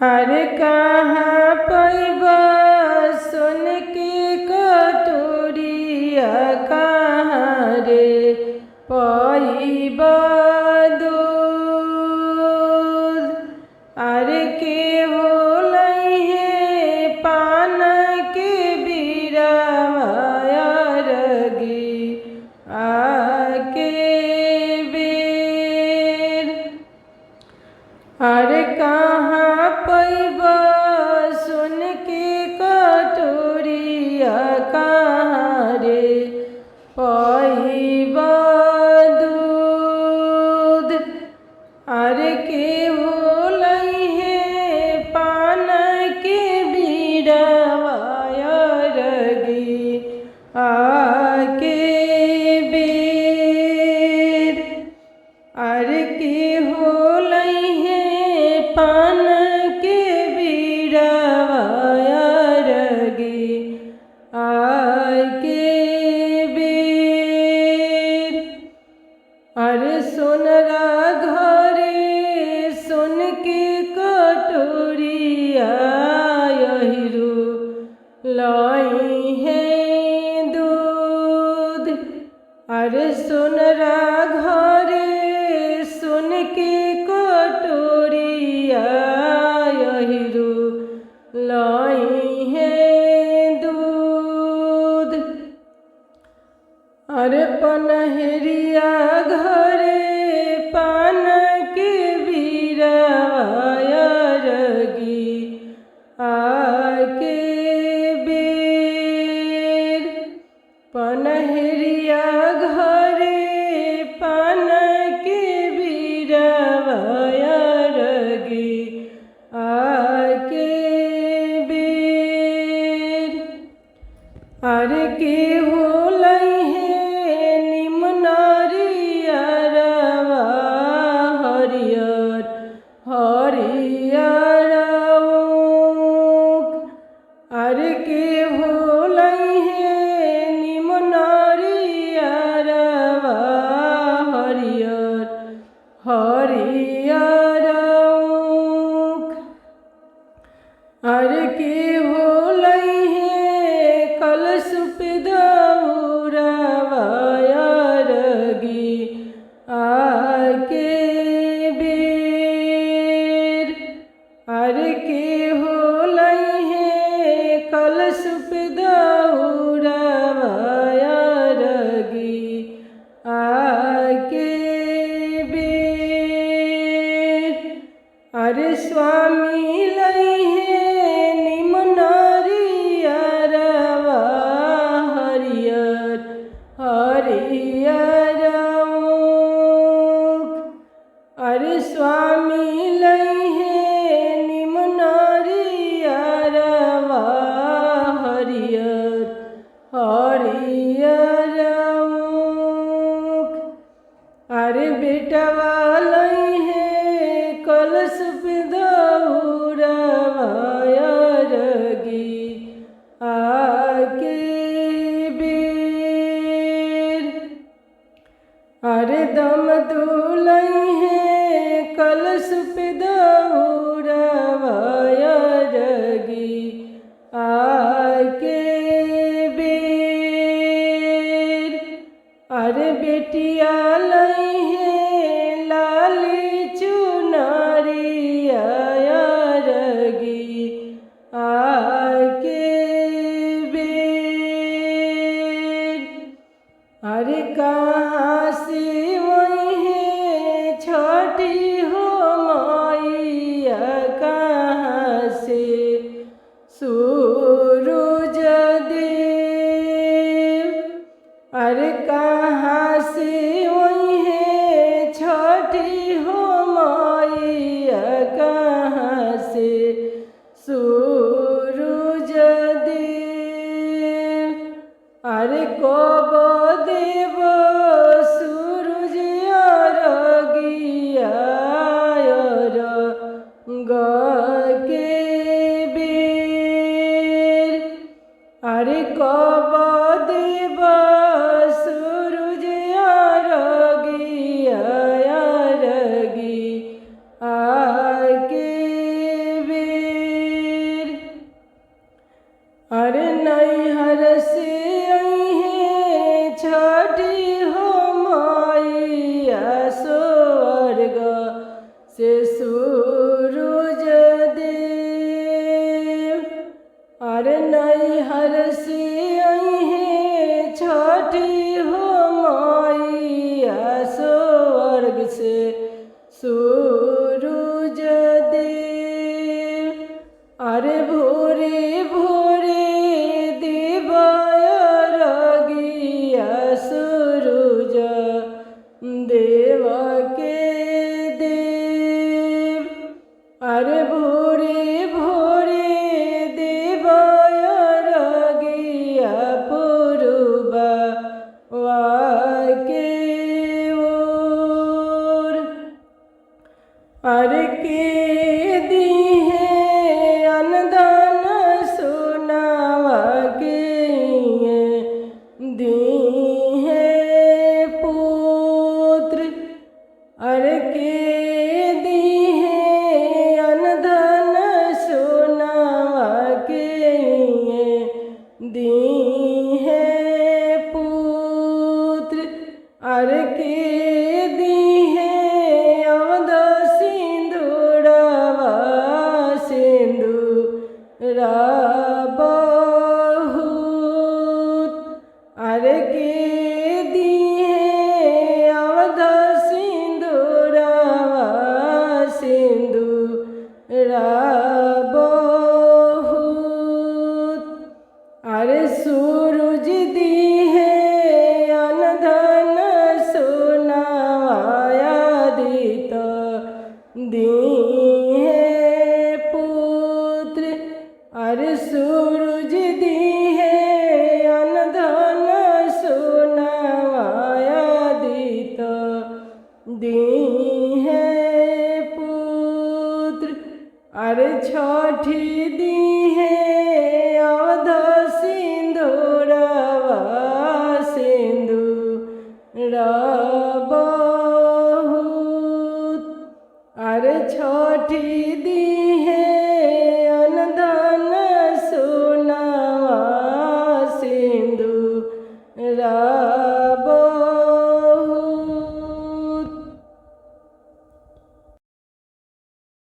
अरे कहाँ पैबा सोन के कटोरिया, कहाँ रे पैबा दूध। अरे के बोलैहे पान के बीरावा अरगी आके बेर। अरे कहाँ पैबा सोन के कटोरिया, कहाँ रे पैबा दूध। अरे के बोलैहे पान के बीरावा अरगी आके बेर। अरे के होलैहे पान के बीरावा अरगी आके बेर। अरे सोनरा घरे सोन के कटोरिया, यहिरू लैहे दूध। अरे सोनरा घरे सोन के कटोरिया, यहिरू लैहे दूध। अरे पनहरिया घरे पान के बीरावा अरगी आके बेर। पनहरिया घरे पान के बीरावा अरगी आके बेर। अरे के होलैहे निमनरियरवा हरियर हरियर ऊख। अरे के होलैहे निमनरियरवा हरियर हरियर ऊख। अरे के होलैहे कलशुप दौरावा अरगी आके बेर। अरे के होलैहे कलशुप दौरावा अरगी आके बेर। अरे स्वामी लैहे निमनरियरवा हरियर हरियर ऊख। अरे स्वामी लैहे निमनरियरवा हरियर हरियर नैहर से अइहे छठी हो मैया स्वर्ग से सूरज देव। अरे नैहर से अइहे छठी हो मैया स्वर्ग से सूरज देव। अरे भोरे भोरे देवाय रगिया सूरज देव के देव। अरे भोरे भोरे देवाय रगिया पूर्वा के ओर। अरे के दीहे अनदान सोनावा के दीहे पुत्र। अरे के दीहे अनदान सोनावा के दीहे पुत्र। अरे के दीहे अवध सिंदूरवा सिंदूरा बहुत। अरे के दीहे अवध सिंदूरवा सिंदूरा बहुत। अरे सूरज दीहे अनधन सोनावाया दित दीहे पुत्र। अरे सूरज दीहे अनधन सोनावाया दित दीहे पुत्र। अरे छठी दीहे